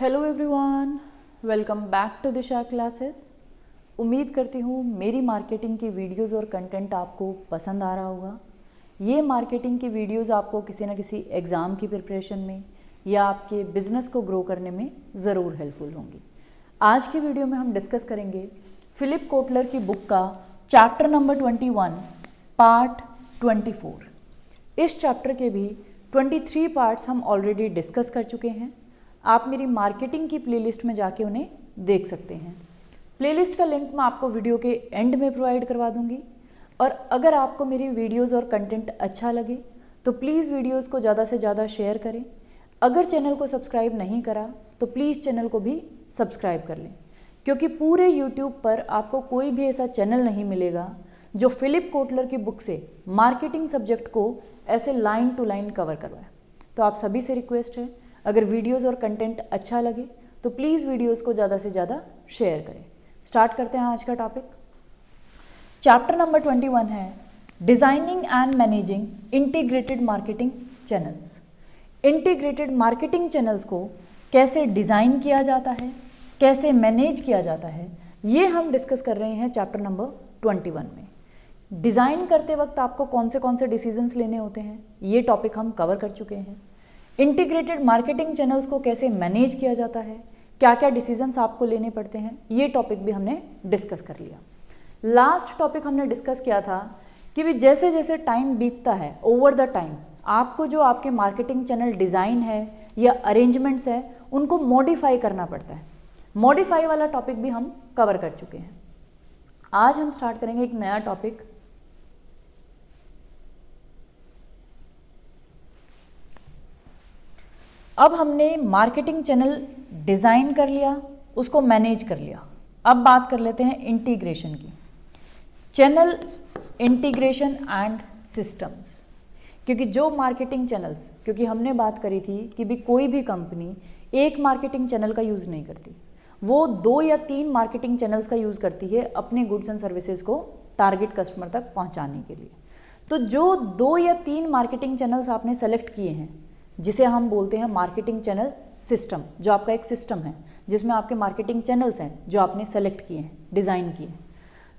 Hello everyone, welcome back to Disha classes. उम्मीद करती हूँ मेरी मार्केटिंग की वीडियोस और कंटेंट आपको पसंद आ रहा होगा। ये मार्केटिंग की वीडियोस आपको किसी न किसी एग्ज़ाम की प्रिपरेशन में या आपके बिजनेस को ग्रो करने में ज़रूर हेल्पफुल होंगी। आज की वीडियो में हम डिस्कस करेंगे फिलिप कोटलर की बुक का चैप्टर नंबर 21 पार्ट 24। इस चैप्टर के भी 23 पार्ट्स हम ऑलरेडी डिस्कस कर चुके हैं। आप मेरी मार्केटिंग की प्लेलिस्ट में जाके उन्हें देख सकते हैं। प्लेलिस्ट का लिंक मैं आपको वीडियो के एंड में प्रोवाइड करवा दूंगी। और अगर आपको मेरी वीडियोस और कंटेंट अच्छा लगे तो प्लीज़ वीडियोस को ज़्यादा से ज़्यादा शेयर करें। अगर चैनल को सब्सक्राइब नहीं करा तो प्लीज़ चैनल को भी सब्सक्राइब कर लें, क्योंकि पूरे यूट्यूब पर आपको कोई भी ऐसा चैनल नहीं मिलेगा जो फिलिप कोटलर की बुक से मार्केटिंग सब्जेक्ट को ऐसे लाइन टू लाइन कवर करवाए। तो आप सभी से रिक्वेस्ट है, अगर वीडियोस और कंटेंट अच्छा लगे तो प्लीज़ वीडियोस को ज़्यादा से ज़्यादा शेयर करें। स्टार्ट करते हैं आज का टॉपिक। चैप्टर नंबर 21 है designing and managing integrated marketing channels. Integrated marketing channels को कैसे डिज़ाइन किया जाता है, कैसे मैनेज किया जाता है, ये हम डिस्कस कर रहे हैं चैप्टर नंबर 21 में। डिज़ाइन करते वक्त आपको कौन से डिसीजंस लेने होते हैं, ये टॉपिक हम कवर कर चुके हैं। इंटीग्रेटेड मार्केटिंग चैनल्स को कैसे मैनेज किया जाता है, क्या क्या डिसीजंस आपको लेने पड़ते हैं, ये टॉपिक भी हमने डिस्कस कर लिया। लास्ट टॉपिक हमने डिस्कस किया था कि भी जैसे जैसे टाइम बीतता है, ओवर द टाइम आपको जो आपके मार्केटिंग चैनल डिज़ाइन है या अरेंजमेंट्स है उनको मॉडिफाई करना पड़ता है। मॉडिफाई वाला टॉपिक भी हम कवर कर चुके हैं। आज हम स्टार्ट करेंगे एक नया टॉपिक। अब हमने मार्केटिंग चैनल डिज़ाइन कर लिया, उसको मैनेज कर लिया। अब बात कर लेते हैं इंटीग्रेशन की। Channel integration and systems. क्योंकि जो मार्केटिंग चैनल्स, क्योंकि हमने बात करी थी कि भी कोई भी कंपनी एक मार्केटिंग चैनल का यूज़ नहीं करती, वो 2 या 3 मार्केटिंग चैनल्स का यूज़ करती है अपने गुड्स एंड सर्विसेज को टारगेट कस्टमर तक पहुंचाने के लिए। तो जो 2 या 3 मार्केटिंग चैनल्स आपने सेलेक्ट किए हैं, जिसे हम बोलते हैं मार्केटिंग चैनल सिस्टम, जो आपका एक सिस्टम है जिसमें आपके मार्केटिंग चैनल्स हैं जो आपने सेलेक्ट किए हैं, डिज़ाइन किए हैं,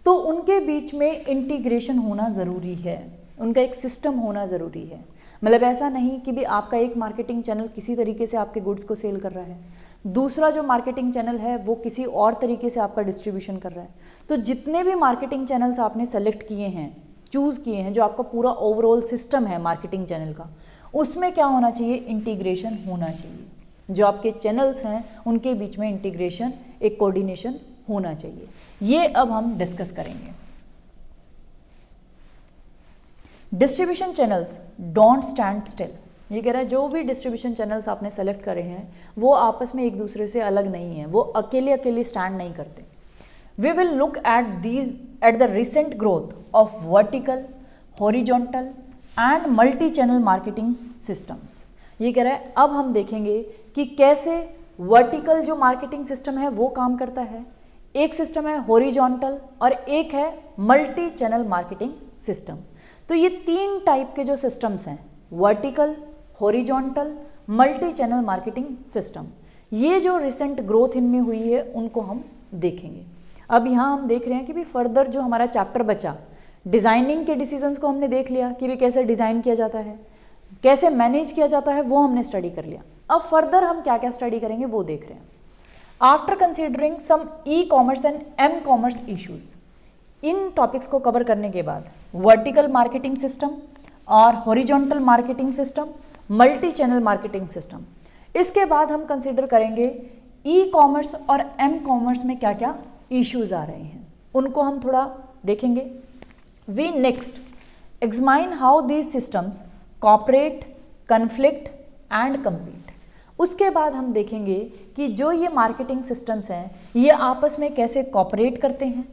तो उनके बीच में इंटीग्रेशन होना ज़रूरी है, उनका एक सिस्टम होना ज़रूरी है। मतलब ऐसा नहीं कि भी आपका एक मार्केटिंग चैनल किसी तरीके से आपके गुड्स को सेल कर रहा है, दूसरा जो मार्केटिंग चैनल है वो किसी और तरीके से आपका डिस्ट्रीब्यूशन कर रहा है। तो जितने भी मार्केटिंग चैनल्स आपने सेलेक्ट किए हैं, चूज़ किए हैं, जो आपका पूरा ओवरऑल सिस्टम है मार्केटिंग चैनल का, उसमें क्या होना चाहिए, इंटीग्रेशन होना चाहिए। जो आपके चैनल्स हैं उनके बीच में इंटीग्रेशन, एक कोऑर्डिनेशन होना चाहिए। ये अब हम डिस्कस करेंगे। Distribution channels don't stand still. ये कह रहा है जो भी डिस्ट्रीब्यूशन चैनल्स आपने सेलेक्ट करे हैं वो आपस में एक दूसरे से अलग नहीं है, वो अकेले अकेले स्टैंड नहीं करते। We will look at the recent growth of vertical, horizontal and multi channel marketing systems. ये कह रहा है अब हम देखेंगे कि कैसे वर्टिकल जो मार्केटिंग सिस्टम है वो काम करता है, एक सिस्टम है हॉरिजॉन्टल और एक है मल्टी चैनल मार्केटिंग सिस्टम। तो ये 3 टाइप के जो सिस्टम्स हैं, vertical, horizontal, multi channel marketing system, ये जो रिसेंट ग्रोथ इनमें हुई है उनको हम देखेंगे। अब यहाँ हम देख रहे हैं कि भी फर्दर जो हमारा चैप्टर बचा, डिज़ाइनिंग के डिसीजंस को हमने देख लिया कि भी कैसे डिज़ाइन किया जाता है, कैसे मैनेज किया जाता है, वो हमने स्टडी कर लिया। अब फर्दर हम क्या क्या स्टडी करेंगे वो देख रहे हैं। After considering some e commerce and m commerce issues, इन टॉपिक्स को कवर करने के बाद वर्टिकल मार्केटिंग सिस्टम और horizontal marketing system, multi channel marketing system, इसके बाद हम कंसिडर करेंगे ई कॉमर्स और एम कॉमर्स में क्या क्या इश्यूज आ रहे हैं, उनको हम थोड़ा देखेंगे। We next examine how these systems cooperate, conflict and compete। उसके बाद हम देखेंगे कि जो ये मार्केटिंग सिस्टम्स हैं ये आपस में कैसे कॉपरेट करते हैं,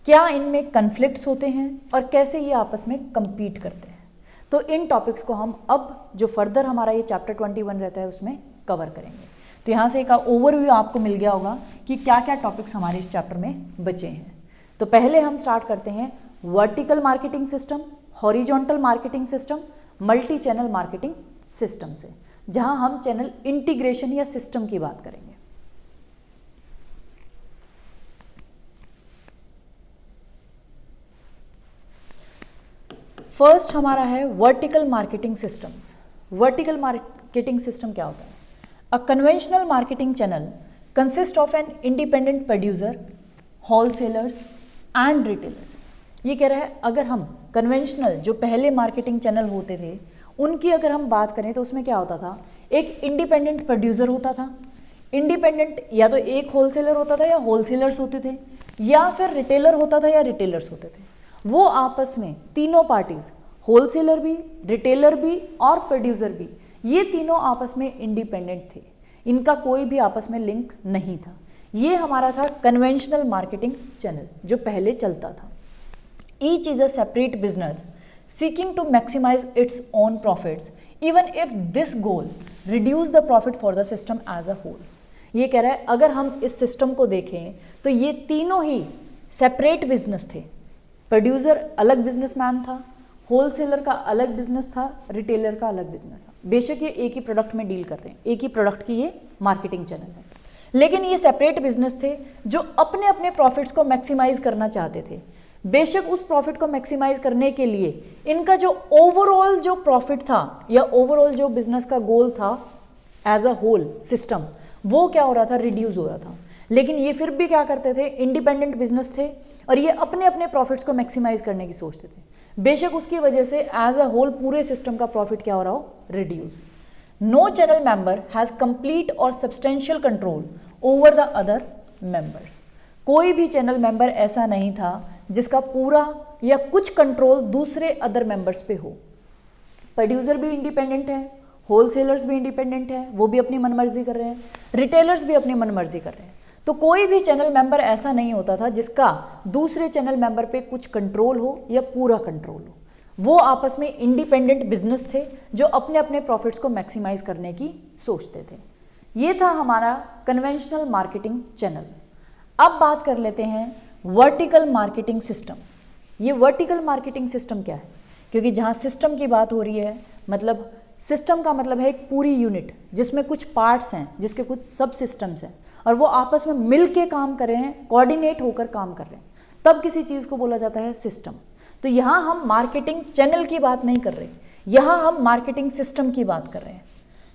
क्या इनमें कन्फ्लिक्ट्स होते हैं और कैसे ये आपस में compete करते हैं। तो इन टॉपिक्स को हम अब जो फर्दर हमारा ये चैप्टर 21 रहता है उसमें कवर करेंगे। तो यहाँ से एक ओवरव्यू आपको मिल गया होगा कि क्या क्या टॉपिक्स हमारे इस चैप्टर में बचे हैं। तो पहले हम स्टार्ट करते हैं vertical marketing system, horizontal marketing system, multi channel marketing system से, जहां हम चैनल इंटीग्रेशन या सिस्टम की बात करेंगे। फर्स्ट हमारा है vertical marketing systems. Vertical marketing system क्या होता है? A conventional marketing channel consist of an independent producer, wholesalers and retailers. ये कह रहा है अगर हम कन्वेंशनल जो पहले मार्केटिंग चैनल होते थे उनकी अगर हम बात करें तो उसमें क्या होता था, एक इंडिपेंडेंट प्रोड्यूसर होता था, इंडिपेंडेंट या तो एक होलसेलर होता था या होलसेलर्स होते थे, या फिर रिटेलर होता था या रिटेलर्स होते थे। वो आपस में तीनों पार्टीज, होलसेलर भी, रिटेलर भी और प्रोड्यूसर भी, ये तीनों आपस में इंडिपेंडेंट थे, इनका कोई भी आपस में लिंक नहीं था। ये हमारा था कन्वेंशनल मार्केटिंग चैनल जो पहले चलता था। Each is a separate business seeking to maximise its own profits even if this goal reduce the profit for the system as a whole. ये कह रहा है अगर हम इस सिस्टम को देखें तो ये तीनों ही सेपरेट बिजनेस थे। प्रोड्यूसर अलग बिजनेसमैन था, होलसेलर का अलग बिजनेस था, रिटेलर का अलग बिजनेस था। बेशक ये एक ही प्रोडक्ट में डील कर रहे हैं, एक ही प्रोडक्ट की ये मार्केटिंग चैनल है, लेकिन ये सेपरेट बिजनेस थे जो अपने अपने प्रॉफिट्स को मैक्सिमाइज करना चाहते थे। बेशक उस प्रॉफिट को मैक्सिमाइज करने के लिए इनका जो ओवरऑल जो प्रॉफिट था या ओवरऑल जो बिजनेस का गोल था एज अ होल सिस्टम, वो क्या हो रहा था, रिड्यूस हो रहा था। लेकिन ये फिर भी क्या करते थे, इंडिपेंडेंट बिजनेस थे और ये अपने अपने प्रॉफिट्स को मैक्सिमाइज करने की सोचते थे। बेशक उसकी वजह से एज अ होल पूरे सिस्टम का प्रॉफिट क्या हो रहा हो, reduce. No channel member has complete और substantial control over the other members. कोई भी चैनल मेंबर ऐसा नहीं था जिसका पूरा या कुछ कंट्रोल दूसरे अदर मेंबर्स पे हो। प्रोड्यूसर भी इंडिपेंडेंट है, होलसेलर्स भी इंडिपेंडेंट है, वो भी अपनी मनमर्जी कर रहे हैं, रिटेलर्स भी अपनी मनमर्जी कर रहे हैं। तो कोई भी चैनल मेंबर ऐसा नहीं होता था जिसका दूसरे चैनल मेंबर पे कुछ कंट्रोल हो या पूरा कंट्रोल हो। वो आपस में इंडिपेंडेंट बिजनेस थे जो अपने अपने प्रॉफिट्स को मैक्सिमाइज करने की सोचते थे। ये था हमारा कन्वेंशनल मार्केटिंग चैनल। अब बात कर लेते हैं वर्टिकल मार्केटिंग सिस्टम। ये वर्टिकल मार्केटिंग सिस्टम क्या है? क्योंकि जहाँ सिस्टम की बात हो रही है, मतलब सिस्टम का मतलब है एक पूरी यूनिट जिसमें कुछ पार्ट्स हैं, जिसके कुछ सब सिस्टम्स हैं और वो आपस में मिल के काम कर रहे हैं, कोऑर्डिनेट होकर काम कर रहे हैं, तब किसी चीज़ को बोला जाता है सिस्टम। तो यहाँ हम मार्केटिंग चैनल की बात नहीं कर रहे, यहाँ हम मार्केटिंग सिस्टम की बात कर रहे हैं।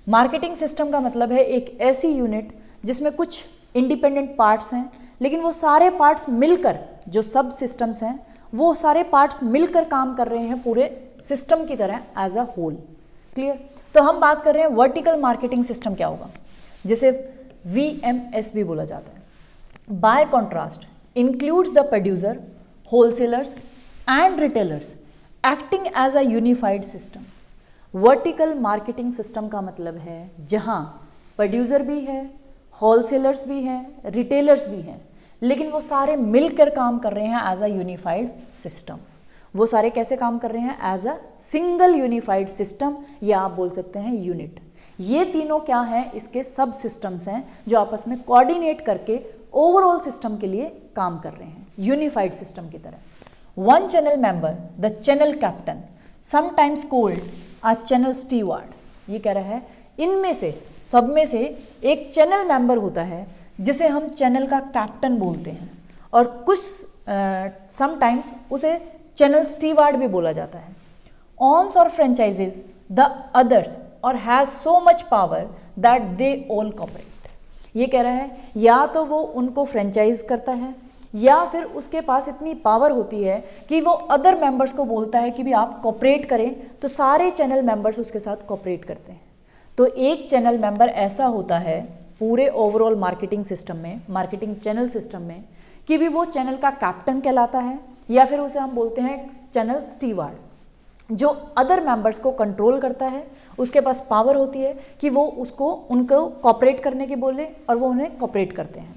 मार्केटिंग सिस्टम का मतलब है एक ऐसी यूनिट जिसमें कुछ इंडिपेंडेंट पार्ट्स हैं, लेकिन वो सारे पार्ट्स मिलकर, जो सब सिस्टम्स हैं वो सारे पार्ट्स मिलकर काम कर रहे हैं पूरे सिस्टम की तरह एज अ होल। क्लियर? तो हम बात कर रहे हैं वर्टिकल मार्केटिंग सिस्टम क्या होगा, जिसे VMS भी बोला जाता है। By contrast includes the producer, wholesalers and retailers acting as a unified system. Vertical marketing system का मतलब है जहां प्रोड्यूसर भी है, होलसेलर्स भी हैं, रिटेलर्स भी हैं, लेकिन वो सारे मिलकर काम कर रहे हैं एज अ यूनिफाइड सिस्टम। वो सारे कैसे काम कर रहे हैं? As a single unified system, या आप बोल सकते हैं यूनिट। ये तीनों क्या हैं? इसके सब सिस्टम्स हैं जो आपस में कोऑर्डिनेट करके ओवरऑल सिस्टम के लिए काम कर रहे हैं, यूनिफाइड सिस्टम की तरह। One channel member, the channel captain, sometimes called a channel steward. ये कह रहा है इनमें से, सब में से एक चैनल मेंबर होता है जिसे हम चैनल का कैप्टन बोलते हैं, और कुछ समटाइम्स उसे चैनल स्टीवार्ड भी बोला जाता है। ऑन्स और फ्रेंचाइजेज द अदर्स और has so much power that they all cooperate. ये कह रहा है या तो वो उनको फ्रेंचाइज करता है या फिर उसके पास इतनी पावर होती है कि वो अदर मेंबर्स को बोलता है कि भी आप कॉपरेट करें, तो सारे चैनल मेंबर्स उसके साथ कॉपरेट करते हैं। तो एक चैनल मेंबर ऐसा होता है पूरे ओवरऑल मार्केटिंग सिस्टम में, मार्केटिंग चैनल सिस्टम में, कि भी वो चैनल का कैप्टन कहलाता है, या फिर उसे हम बोलते हैं चैनल स्टीवार्ड, जो अदर मेंबर्स को कंट्रोल करता है। उसके पास पावर होती है कि वो उनको कॉपरेट करने की बोले और वो उन्हें कॉपरेट करते हैं।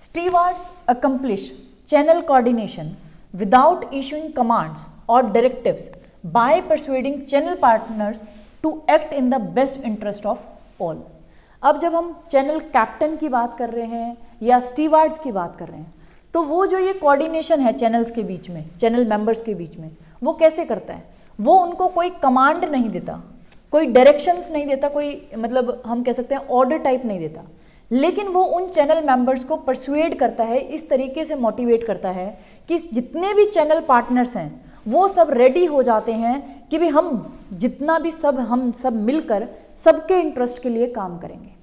Stewards accomplish channel coordination without issuing commands और directives by persuading channel partners to act in the best interest of all. अब जब हम चैनल कैप्टन की बात कर रहे हैं या स्टीवार्ड्स की बात कर रहे हैं, तो वो जो ये कोऑर्डिनेशन है चैनल्स के बीच में, चैनल मेंबर्स के बीच में, वो कैसे करता है? वो उनको कोई कमांड नहीं देता, कोई डायरेक्शंस नहीं देता, कोई मतलब हम कह सकते हैं ऑर्डर टाइप नहीं देता, लेकिन वो उन चैनल मेंबर्स को परसुएड करता है, इस तरीके से मोटिवेट करता है कि जितने भी चैनल पार्टनर्स हैं वो सब रेडी हो जाते हैं कि भी हम जितना भी हम सब मिलकर सबके इंटरेस्ट के लिए काम करेंगे।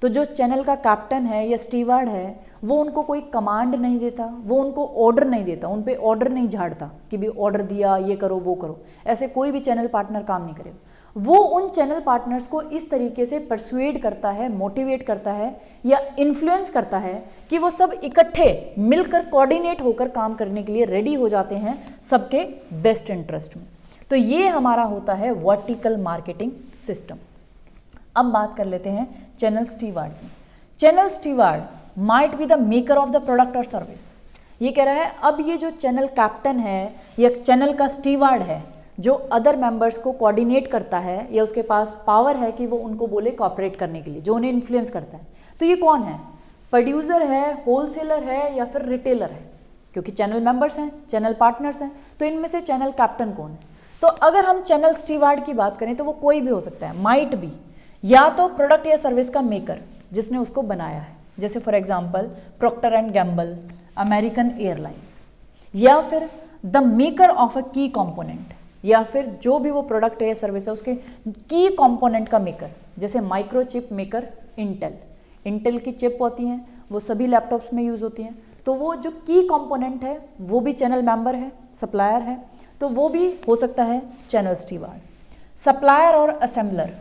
तो जो चैनल का कैप्टन है या स्टीवर्ड है वो उनको कोई कमांड नहीं देता, वो उनको ऑर्डर नहीं देता, उन पे ऑर्डर नहीं झाड़ता कि भी ऑर्डर दिया ये करो वो करो, ऐसे कोई भी चैनल पार्टनर काम नहीं करेगा। वो उन चैनल पार्टनर्स को इस तरीके से परसुएड करता है, मोटिवेट करता है या इन्फ्लुएंस करता है कि वो सब इकट्ठे मिलकर कोऑर्डिनेट होकर काम करने के लिए रेडी हो जाते हैं सबके बेस्ट इंटरेस्ट में। तो ये हमारा होता है वर्टिकल मार्केटिंग सिस्टम। अब बात कर लेते हैं चैनल स्टीवर्ड की। Channel steward might be the maker of the product और सर्विस। ये कह रहा है अब ये जो चैनल कैप्टन है या चैनल का स्टीवर्ड है जो अदर मेंबर्स को कोऑर्डिनेट करता है या उसके पास पावर है कि वो उनको बोले कॉपरेट करने के लिए, जो उन्हें इन्फ्लुएंस करता है, तो ये कौन है? प्रोड्यूसर है, होलसेलर है या फिर रिटेलर है? क्योंकि चैनल मेंबर्स हैं, चैनल पार्टनर्स हैं, तो इनमें से चैनल कैप्टन कौन है? तो अगर हम चैनल स्टीवर्ड की बात करें तो वो कोई भी हो सकता है, माइट बी या तो प्रोडक्ट या सर्विस का मेकर जिसने उसको बनाया है, जैसे for example Procter and Gamble, American Airlines, या फिर द मेकर ऑफ अ की कंपोनेंट, या फिर जो भी वो प्रोडक्ट है या सर्विस है उसके की कंपोनेंट का मेकर, जैसे माइक्रोचिप मेकर इंटेल की चिप होती हैं वो सभी लैपटॉप्स में यूज़ होती हैं, तो वो जो की कंपोनेंट है वो भी चैनल मेंबर है, सप्लायर है, तो वो भी हो सकता है चैनल स्टीवर्ड। सप्लायर और असेंबलर,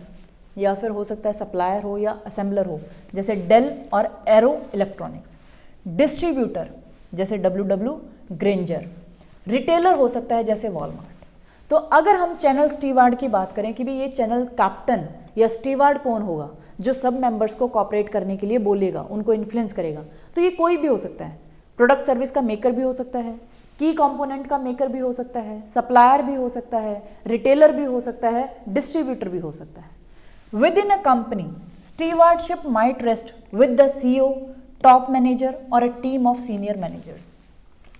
या फिर हो सकता है सप्लायर हो या असेंबलर हो, जैसे डेल और एरो इलेक्ट्रॉनिक्स। डिस्ट्रीब्यूटर जैसे WW ग्रेंजर। रिटेलर हो सकता है जैसे वॉलमार्ट। तो अगर हम चैनल स्टीवर्ड की बात करें कि भी ये चैनल कैप्टन या स्टीवर्ड कौन होगा जो सब मेंबर्स को कॉपरेट करने के लिए बोलेगा, उनको इन्फ्लुएंस करेगा, तो ये कोई भी हो सकता है। प्रोडक्ट सर्विस का मेकर भी हो सकता है, की कंपोनेंट का मेकर भी हो सकता है, सप्लायर भी हो सकता है, रिटेलर भी हो सकता है, डिस्ट्रीब्यूटर भी हो सकता है। Within a company, stewardship might rest with the CEO, top manager और a team of senior managers।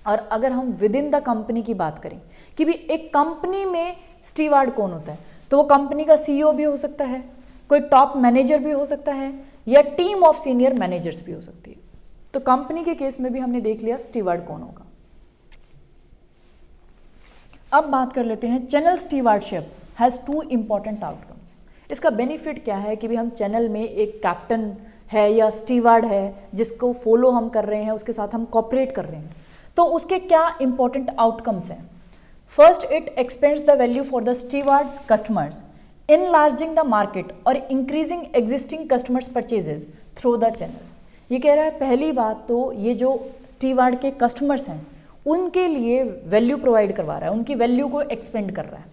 और अगर हम विद इन द कंपनी की बात करें कि भी एक कंपनी में स्टीवर्ड कौन होता है, तो वो कंपनी का CEO भी हो सकता है, कोई टॉप मैनेजर भी हो सकता है, या टीम ऑफ सीनियर मैनेजर्स भी हो सकती है। तो कंपनी के केस में भी हमने देख लिया स्टीवर्ड कौन होगा। अब बात कर लेते हैं channel stewardship has 2 important outcomes. इसका बेनिफिट क्या है कि भी हम चैनल में एक कैप्टन है या स्टीवर्ड है जिसको फॉलो हम कर रहे हैं, उसके साथ हम कॉपरेट कर रहे हैं, तो उसके क्या इंपॉर्टेंट आउटकम्स हैं। First, it expands the value for the stewards customers, enlarging the market और increasing existing customers purchases through the channel. ये कह रहा है पहली बात तो ये जो स्टीवर्ड के कस्टमर्स हैं उनके लिए वैल्यू प्रोवाइड करवा रहा है, उनकी वैल्यू को एक्सपेंड कर रहा है।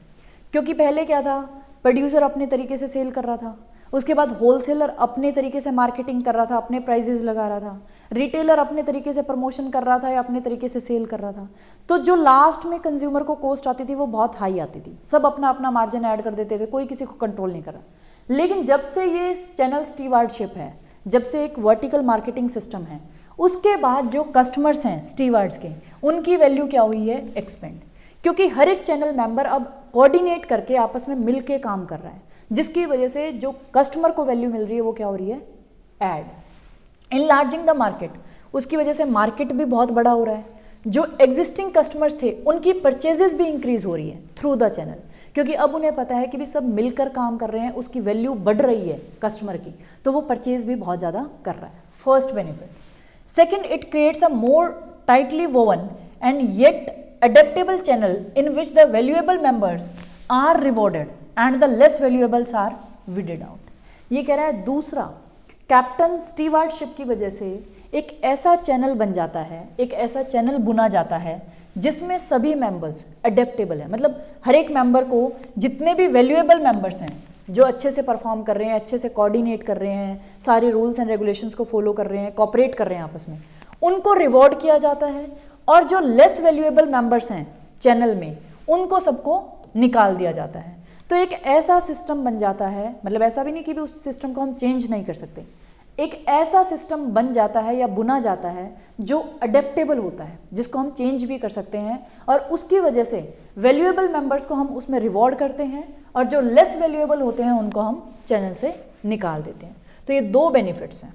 क्योंकि पहले क्या था, प्रोड्यूसर अपने तरीके से सेल कर रहा था, उसके बाद होलसेलर अपने तरीके से मार्केटिंग कर रहा था, अपने प्राइजेस लगा रहा था, रिटेलर अपने तरीके से प्रमोशन कर रहा था या अपने तरीके से सेल कर रहा था। तो जो लास्ट में कंज्यूमर को कॉस्ट आती थी वो बहुत हाई आती थी, सब अपना अपना मार्जिन ऐड कर देते थे, कोई किसी को कंट्रोल नहीं कर रहा। लेकिन जब से ये चैनल स्टीवर्डशिप है, जब से एक वर्टिकल मार्केटिंग सिस्टम है, उसके बाद जो कस्टमर्स हैं स्टीवर्ड्स के, उनकी वैल्यू क्या हुई है, एक्सपेंड। क्योंकि हर एक चैनल मेंबर अब कोऑर्डिनेट करके आपस में मिल के काम कर रहा है, जिसकी वजह से जो कस्टमर को वैल्यू मिल रही है वो क्या हो रही है, ऐड। इनलार्जिंग द मार्केट, उसकी वजह से मार्केट भी बहुत बड़ा हो रहा है। जो एग्जिस्टिंग कस्टमर्स थे उनकी परचेजेस भी इंक्रीज हो रही है थ्रू द चैनल, क्योंकि अब उन्हें पता है कि भी सब मिलकर काम कर रहे हैं, उसकी वैल्यू बढ़ रही है कस्टमर की, तो वो परचेज भी बहुत ज़्यादा कर रहा है। First benefit. Second, it creates a more tightly woven and yet adaptable channel in which the valuable members are rewarded and the less valuables are weeded out। ये कह रहा है दूसरा, कैप्टन स्टीवर्डशिप की वजह से एक ऐसा चैनल बन जाता है, एक ऐसा चैनल बुना जाता है जिसमें सभी मेंबर्स अडेप्टेबल है। मतलब हर एक मेंबर को, जितने भी वैल्यूएबल मेंबर्स हैं जो अच्छे से परफॉर्म कर रहे हैं, अच्छे से कोऑर्डिनेट कर रहे हैं, सारे रूल्स एंड रेगुलेशंस को फॉलो कर रहे हैं, कॉपरेट कर रहे हैं आपस में, उनको रिवॉर्ड किया जाता है। और जो लेस वैल्यूएबल मेंबर्स हैं चैनल में, उनको सबको निकाल दिया जाता है। तो एक ऐसा सिस्टम बन जाता है, मतलब ऐसा भी नहीं कि भी उस सिस्टम को हम चेंज नहीं कर सकते, एक ऐसा सिस्टम बन जाता है या बुना जाता है जो अडेप्टेबल होता है, जिसको हम चेंज भी कर सकते हैं, और उसकी वजह से वैल्यूएबल मेंबर्स को हम उसमें रिवॉर्ड करते हैं और जो लेस वैल्यूएबल होते हैं उनको हम चैनल से निकाल देते हैं। तो ये 2 बेनिफिट्स हैं।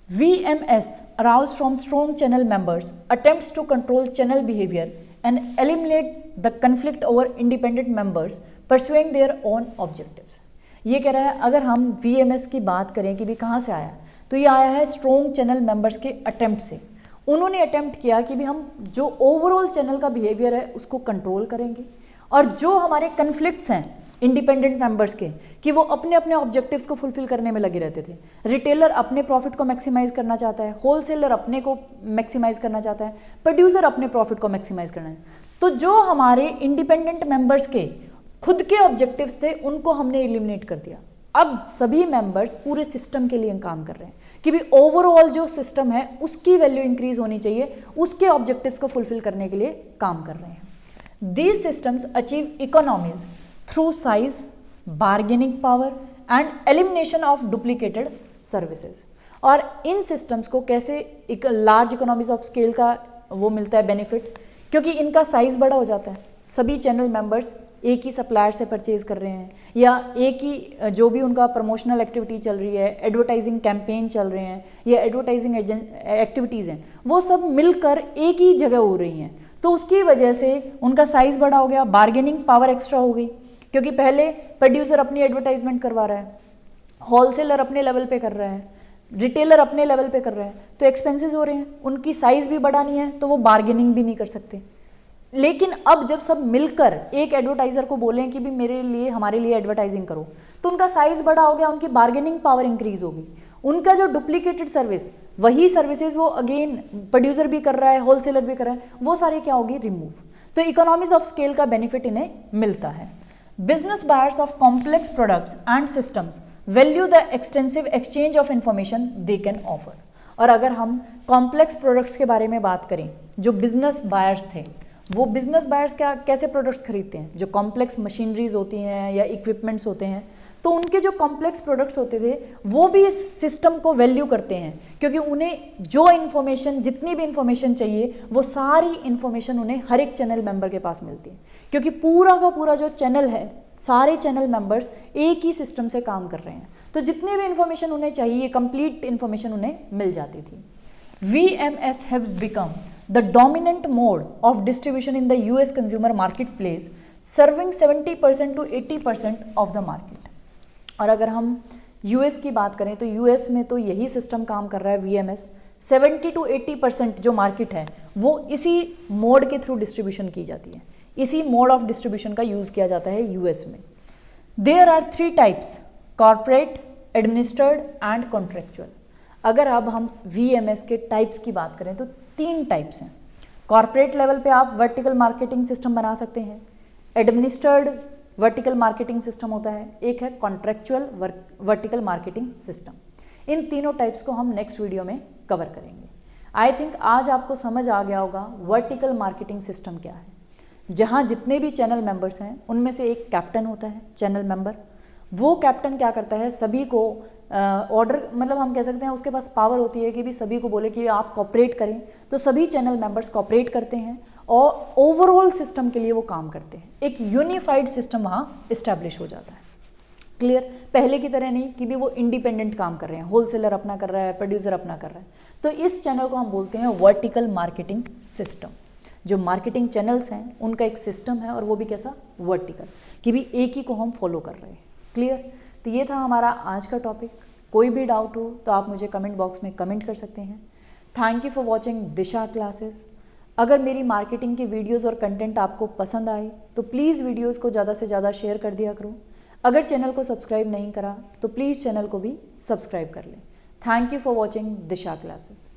VMS aroused from strong channel members attempts to control channel behavior and eliminate the conflict over independent members pursuing their own objectives. ये कह रहा है अगर हम VMS की बात करें कि भी कहाँ से आया, तो ये आया है स्ट्रॉन्ग चैनल मेंबर्स के अटेम्प्ट से। उन्होंने अटेम्प्ट किया कि भी हम जो ओवरऑल चैनल का बिहेवियर है उसको कंट्रोल करेंगे, और जो हमारे कन्फ्लिक्ट्स हैं इंडिपेंडेंट मेंबर्स के, कि वो अपने अपने ऑब्जेक्टिव्स को फुलफिल करने में लगे रहते थे। रिटेलर अपने प्रॉफिट को मैक्सिमाइज करना चाहता है, होलसेलर अपने को मैक्सिमाइज करना चाहता है, प्रोड्यूसर अपने प्रॉफिट को मैक्सिमाइज करना है। तो जो हमारे इंडिपेंडेंट मेंबर्स के खुद के ऑब्जेक्टिव्स थे उनको हमने एलिमिनेट कर दिया। अब सभी मेंबर्स पूरे सिस्टम के लिए काम कर रहे हैं कि भी ओवरऑल जो सिस्टम है उसकी वैल्यू इंक्रीज होनी चाहिए, उसके ऑब्जेक्टिव्स को फुलफिल करने के लिए काम कर रहे हैं। These systems achieve economies through size, bargaining power and elimination of duplicated services. और इन सिस्टम्स को कैसे एक लार्ज इकोनॉमीज ऑफ स्केल का वो मिलता है बेनिफिट, क्योंकि इनका साइज बड़ा हो जाता है। सभी चैनल मेंबर्स एक ही सप्लायर से परचेज कर रहे हैं, या एक ही जो भी उनका प्रमोशनल एक्टिविटी चल रही है, एडवर्टाइजिंग कैंपेन चल रहे हैं या एडवर्टाइजिंग एक्टिविटीज़ हैं, वो सब मिलकर एक ही जगह हो रही हैं। तो उसकी वजह से उनका साइज बड़ा हो गया, बार्गेनिंग पावर एक्स्ट्रा हो गई, क्योंकि पहले प्रोड्यूसर अपनी एडवर्टाइजमेंट करवा रहा है, होलसेलर अपने लेवल पे कर रहा है, रिटेलर अपने लेवल पे कर रहा है, तो एक्सपेंसेस हो रहे हैं, उनकी साइज भी बढ़ानी है तो वो बार्गेनिंग भी नहीं कर सकते। लेकिन अब जब सब मिलकर एक एडवर्टाइजर को बोलें कि भी मेरे लिए हमारे लिए एडवर्टाइजिंग करो, तो उनका साइज बड़ा हो गया, उनकी बार्गेनिंग पावर इंक्रीज होगी। उनका जो डुप्लीकेटेड सर्विस, वही सर्विसेज वो अगेन प्रोड्यूसर भी कर रहा है, होलसेलर भी कर रहा है, वो सारी क्या होगी, रिमूव। तो इकोनॉमीज ऑफ स्केल का बेनिफिट इन्हें मिलता है। Business buyers of complex products and systems value the extensive exchange of information they can offer. और अगर हम कॉम्प्लेक्स प्रोडक्ट्स के बारे में बात करें, जो बिजनेस बायर्स थे, वो बिजनेस बायर्स क्या कैसे प्रोडक्ट्स खरीदते हैं, जो कॉम्प्लेक्स मशीनरीज होती हैं या इक्विपमेंट्स होते हैं, तो उनके जो कॉम्प्लेक्स प्रोडक्ट्स होते थे वो भी इस सिस्टम को वैल्यू करते हैं, क्योंकि उन्हें जो इन्फॉर्मेशन, जितनी भी इन्फॉर्मेशन चाहिए, वो सारी इन्फॉर्मेशन उन्हें हर एक चैनल मेंबर के पास मिलती है, क्योंकि पूरा का पूरा जो चैनल है, सारे चैनल मेंबर्स एक ही सिस्टम से काम कर रहे हैं। तो जितनी भी इन्फॉर्मेशन उन्हें चाहिए, कंप्लीट इन्फॉर्मेशन उन्हें मिल जाती थी। VMS have become the dominant mode of distribution in the US consumer marketplace, serving 70% to 80% of the market. और अगर हम US की बात करें तो US में तो यही सिस्टम काम कर रहा है VMS। 70 to 80% जो मार्केट है वो इसी मोड के थ्रू डिस्ट्रीब्यूशन की जाती है, इसी मोड ऑफ डिस्ट्रीब्यूशन का यूज़ किया जाता है US में। There are 3 types, corporate, administered and contractual. अगर अब हम VMS के टाइप्स की बात करें तो 3 टाइप्स हैं। कॉर्पोरेट लेवल पे आप वर्टिकल मार्केटिंग सिस्टम बना सकते हैं, एडमिनिस्ट्रेड वर्टिकल मार्केटिंग सिस्टम होता है, एक है कॉन्ट्रेक्चुअल वर्टिकल मार्केटिंग सिस्टम। इन तीनों टाइप्स को हम नेक्स्ट वीडियो में कवर करेंगे। आई थिंक आज आपको समझ आ गया होगा वर्टिकल मार्केटिंग सिस्टम क्या है, जहाँ जितने भी चैनल मेंबर्स हैं उनमें से एक कैप्टन होता है, चैनल मेंबर। वो कैप्टन क्या करता है, सभी को ऑर्डर, मतलब हम कह सकते हैं उसके पास पावर होती है कि भी सभी को बोले कि आप कॉपरेट करें, तो सभी चैनल मेंबर्स कॉपरेट करते हैं और ओवरऑल सिस्टम के लिए वो काम करते हैं। एक यूनिफाइड सिस्टम वहाँ इस्टेब्लिश हो जाता है। क्लियर? पहले की तरह नहीं कि भी वो इंडिपेंडेंट काम कर रहे हैं, होलसेलर अपना कर रहा है, प्रोड्यूसर अपना कर रहा है। तो इस चैनल को हम बोलते हैं वर्टिकल मार्केटिंग सिस्टम। जो मार्केटिंग चैनल्स हैं उनका एक सिस्टम है और वो भी कैसा, वर्टिकल, कि भी एक ही को हम फॉलो कर रहे हैं। क्लियर? तो ये था हमारा आज का टॉपिक। कोई भी डाउट हो तो आप मुझे कमेंट बॉक्स में कमेंट कर सकते हैं। Thank you for watching Disha classes. अगर मेरी मार्केटिंग की वीडियोस और कंटेंट आपको पसंद आए तो प्लीज़ वीडियोस को ज़्यादा से ज़्यादा शेयर कर दिया करो। अगर चैनल को सब्सक्राइब नहीं करा तो प्लीज़ चैनल को भी सब्सक्राइब कर लें। Thank you for watching Disha classes.